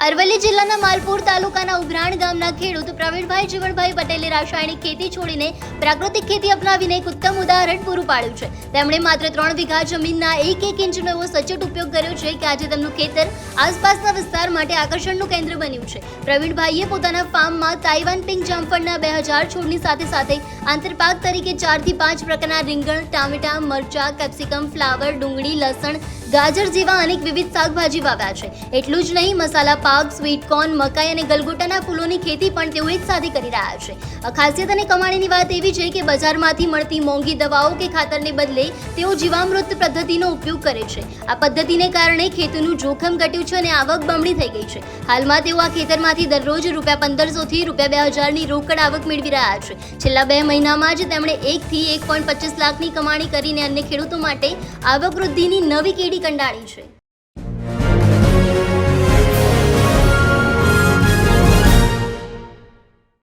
અરવલ્લી જિલ્લાના માલપુર તાલુકાના ઉભરાણ ગામના ખેડૂત પ્રવીણભાઈ જીવણભાઈ પટેલે રાસાયણિક ખેતી છોડીને પ્રાકૃતિક ખેતી અપનાવીને એક ઉત્તમ ઉદાહરણ પૂરું પાડ્યું છે। તેમણે માત્ર 3 વીઘા જમીનના 1 ઇંચનો એવો સચોટ ઉપયોગ કર્યો છે કે આજે તેમનું ખેતર આસપાસના વિસ્તાર માટે આકર્ષણનું કેન્દ્ર બન્યું છે। પ્રવીણભાઈએ પોતાના ફાર્મમાં તાઇવાન પિંક જામફળના 2000 છોડની સાથે આંતરપાક તરીકે 4 થી 5 પ્રકારના રીંગણ, ટામેટા, મરચા, કેપ્સિકમ, ફ્લાવર, ડુંગળી, લસણ, ગાજર જેવા અનેક વિવિધ શાકભાજી વાવ્યા છે। એટલું જ નહીં, મસાલા પાક, સ્વીટ કોર્ન, મકાઈ અને ગલગોટાના ફૂલોની ખેતી પણ તેઓ એક સાથે કરી રહ્યા છે। ખાસિયત અને કમાણીની વાત એવી છે કે બજારમાંથી મળતી મોંઘી દવાઓ કે ખાતરને બદલે તેઓ જીવામૃત પદ્ધતિનો ઉપયોગ કરે છે। આ પદ્ધતિને કારણે ખેતીનું જોખમ ઘટ્યું છે અને આવક બમણી થઈ ગઈ છે। હાલમાં તેઓ આ ખેતરમાંથી દરરોજ ₹1500 થી ₹2000ની રોકડ આવક મેળવી રહ્યા છે। છેલ્લા 2 મહિનામાં જ તેમણે 1 થી 1.25 લાખની કમાણી કરીને અન્ય ખેડૂતો માટે આવક વૃદ્ધિની નવી કેડી કંડાળી છે।